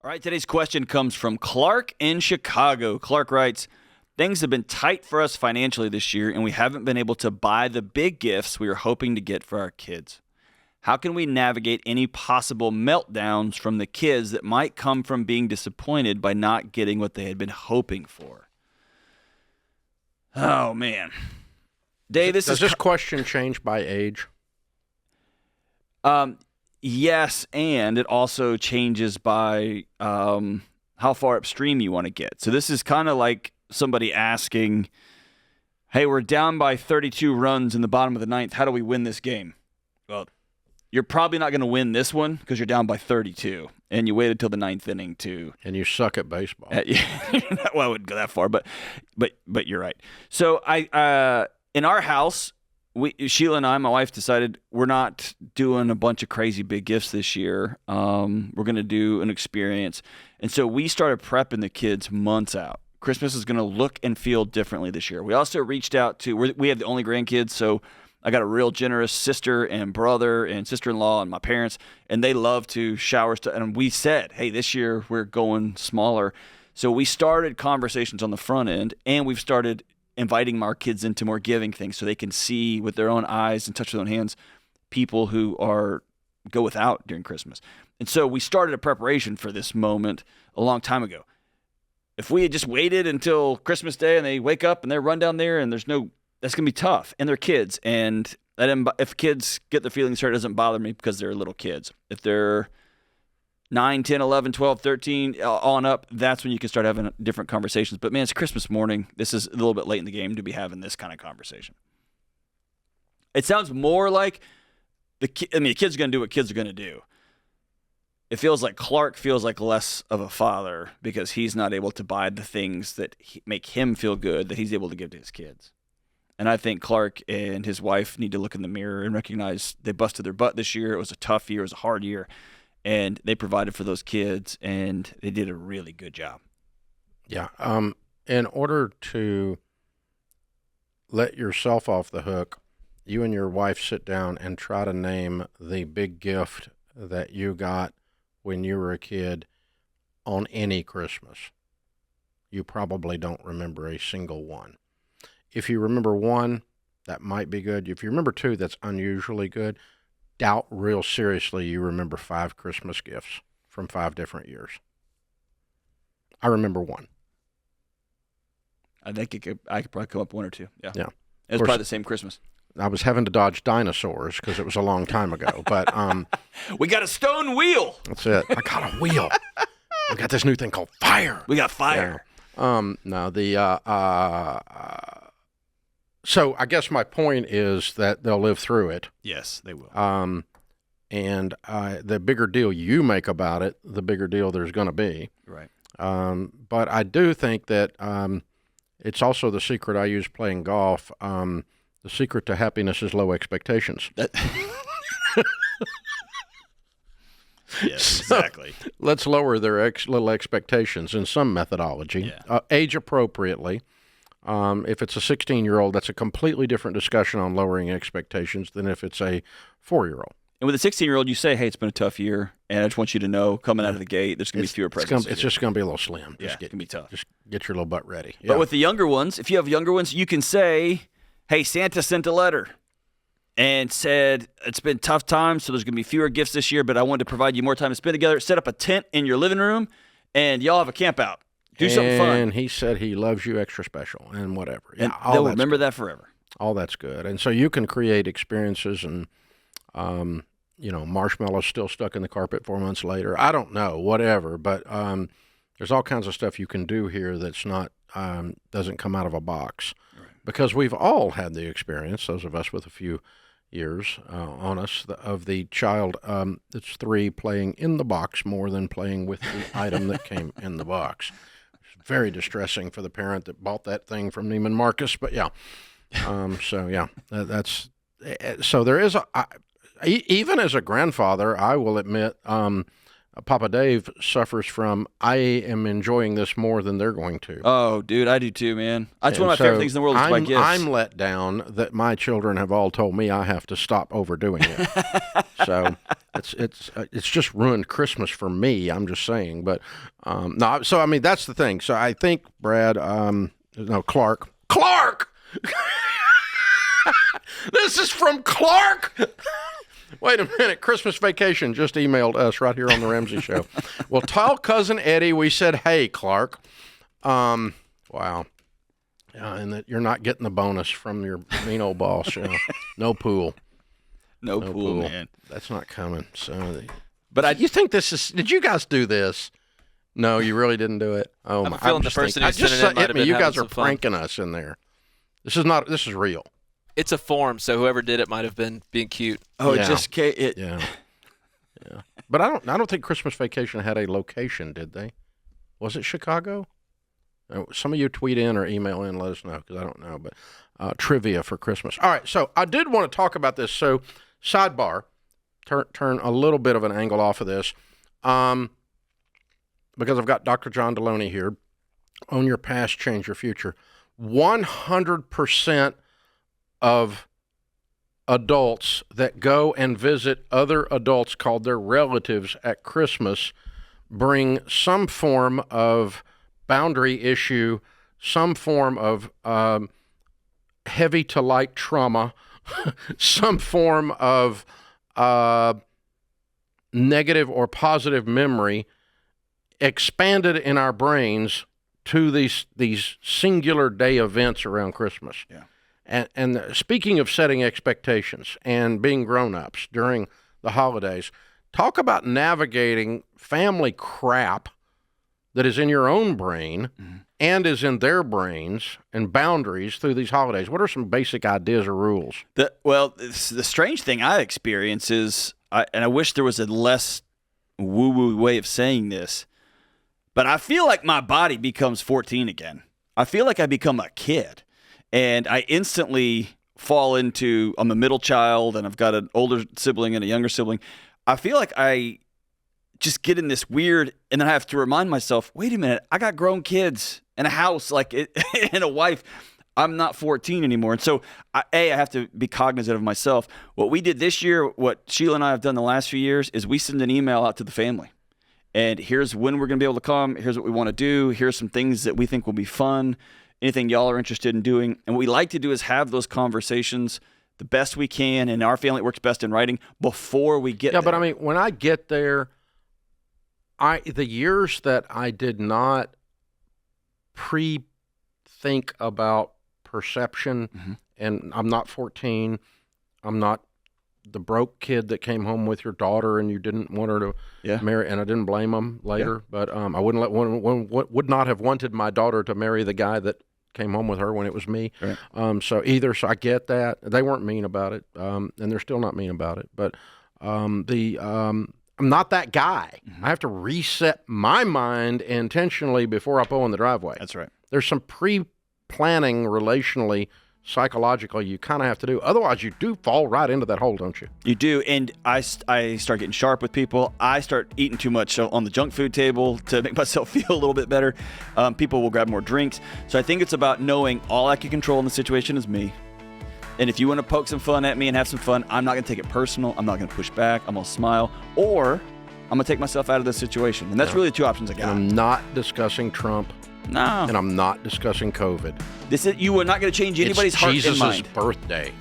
All right, today's question comes from Clark in Chicago. Clark writes, things have been tight for us financially this year, and we haven't been able to buy the big gifts we were hoping to get for our kids. How can we navigate any possible meltdowns from the kids that might come from being disappointed by not getting what they had been hoping for? Oh, man. Dave, Does this question change by age? Yes, and it also changes by how far upstream you want to get. So this is kind of like somebody asking, hey, we're down by 32 runs in the bottom of the ninth. How do we win this game? Well, you're probably not going to win this one because you're down by 32, and you waited till the ninth inning to. And you suck at baseball. Well, I wouldn't go that far, but you're right. So in our house, Sheila and I, my wife, decided we're not doing a bunch of crazy big gifts this year. We're going to do an experience, and so we started prepping the kids months out. Christmas is going to look and feel differently this year. We also reached out to. We have the only grandkids, so I got a real generous sister and brother and sister-in-law and my parents, and they love to shower stuff. And we said, hey, this year we're going smaller. So we started conversations on the front end, and we've started inviting our kids into more giving things so they can see with their own eyes and touch with their own hands people who go without during Christmas. And so we started a preparation for this moment a long time ago. If we had just waited until Christmas Day and they wake up and they run down there and that's going to be tough. And they're kids. And if kids get their feelings hurt, it doesn't bother me because they're little kids. If they're 9, 10, 11, 12, 13, on up, that's when you can start having different conversations. But, man, it's Christmas morning. This is a little bit late in the game to be having this kind of conversation. It sounds more like the kid's going to do what kids are going to do. It feels like Clark feels like less of a father because he's not able to buy the things that make him feel good that he's able to give to his kids. And I think Clark and his wife need to look in the mirror and recognize they busted their butt this year. It was a tough year. It was a hard year. And they provided for those kids, and they did a really good job. Yeah. In order to let yourself off the hook, you and your wife sit down and try to name the big gift that you got when you were a kid on any Christmas. You probably don't remember a single one. If you remember one, that might be good. If you remember two, that's unusually good. Doubt real seriously you remember 5 Christmas gifts from 5 different years. I remember one. I think I could probably come up with one or two. Yeah. Yeah. It was probably the same Christmas. I was having to dodge dinosaurs because it was a long time ago. But we got a stone wheel. That's it. I got a wheel. We got this new thing called fire. We got fire. So I guess my point is that they'll live through it. Yes, they will. And the bigger deal you make about it, the bigger deal there's going to be. Right. But I do think that it's also the secret I use playing golf. The secret to happiness is low expectations. Yes, exactly. So let's lower their little expectations in some methodology, age appropriately. If it's a 16-year-old, that's a completely different discussion on lowering expectations than if it's a 4-year-old. And with a 16-year-old, you say, hey, it's been a tough year, and I just want you to know, coming out of the gate, there's going to be fewer presents. It's just going to be a little slim. It's going to be tough. Just get your little butt ready. But with the younger ones, if you have younger ones, you can say, hey, Santa sent a letter and said, it's been tough times, so there's going to be fewer gifts this year, but I wanted to provide you more time to spend together. Set up a tent in your living room, and y'all have a camp out. Do something fun. And he said he loves you extra special and whatever. Yeah, and they'll remember that forever. All that's good. And so you can create experiences and, marshmallows still stuck in the carpet 4 months later. I don't know, whatever. But there's all kinds of stuff you can do here that's not doesn't come out of a box. Right. Because we've all had the experience, those of us with a few years on us, of the child that's 3 playing in the box more than playing with the item that came in the box. Very distressing for the parent that bought that thing from Neiman Marcus, but yeah. So there is even as a grandfather, I will admit, Papa Dave suffers from, I am enjoying this more than they're going to. Oh, dude, I do too, man. That's one of my favorite things in the world is to buy gifts. I'm let down that my children have all told me I have to stop overdoing it. So It's just ruined Christmas for me. I'm just saying, but no. So I mean, that's the thing. So I think Brad, Clark. This is from Clark. Wait a minute. Christmas Vacation just emailed us right here on the Ramsey Show. Well, tell cousin Eddie we said, hey, Clark. Wow. And that you're not getting the bonus from your mean old boss. No pool. No pool, man. That's not coming. So, you think this is? Did you guys do this? No, you really didn't do it. Oh I'm my! feeling the person who sent it in might have been you having guys are some fun. pranking us in there. This is not. This is real. It's a form, so whoever did it might have been being cute. Oh, Yeah. it just came. Yeah. But I don't think Christmas Vacation had a location, did they? Was it Chicago? Some of you tweet in or email in, let us know, because I don't know. But trivia for Christmas. All right, so I did want to talk about this. So sidebar, turn a little bit of an angle off of this, because I've got Dr. John Deloney here. Own Your Past, Change Your Future. 100% of adults that go and visit other adults called their relatives at Christmas bring some form of boundary issue, some form of heavy to light trauma, some form of negative or positive memory expanded in our brains to these singular day events around Christmas. Yeah. And speaking of setting expectations and being grown-ups during the holidays, talk about navigating family crap that is in your own brain and is in their brains and boundaries through these holidays. What are some basic ideas or rules? The strange thing I experience is, and I wish there was a less woo-woo way of saying this, but I feel like my body becomes 14 again. I feel like I become a kid, and I instantly fall into, I'm a middle child, and I've got an older sibling and a younger sibling. I feel like I just get in this weird, and then I have to remind myself, wait a minute, I got grown kids and a house, and a wife. I'm not 14 anymore. And so, I have to be cognizant of myself. What we did this year, what Sheila and I have done the last few years, is we send an email out to the family. And here's when we're going to be able to come. Here's what we want to do. Here's some things that we think will be fun. Anything y'all are interested in doing. And what we like to do is have those conversations the best we can. And our family, it works best in writing before we get there. Yeah, but I mean, when I get there, the years that I did not pre-think about perception, and I'm not 14, I'm not the broke kid that came home with your daughter and you didn't want her to marry, and I didn't blame them later, but I wouldn't would not have wanted my daughter to marry the guy that came home with her when it was me. Right. So I get that. They weren't mean about it, and they're still not mean about it, but I'm not that guy. I have to reset my mind intentionally before I pull in the driveway. That's right. There's some pre-planning relationally, psychologically you kind of have to do. Otherwise, you do fall right into that hole, don't you? You do. And I start getting sharp with people. I start eating too much on the junk food table to make myself feel a little bit better. People will grab more drinks. So I think it's about knowing all I can control in the situation is me. And if you want to poke some fun at me and have some fun, I'm not going to take it personal. I'm not going to push back. I'm going to smile. Or I'm going to take myself out of the situation. And that's really the two options I got. And I'm not discussing Trump. No. And I'm not discussing COVID. You are not going to change anybody's heart and mind. It's Jesus' birthday.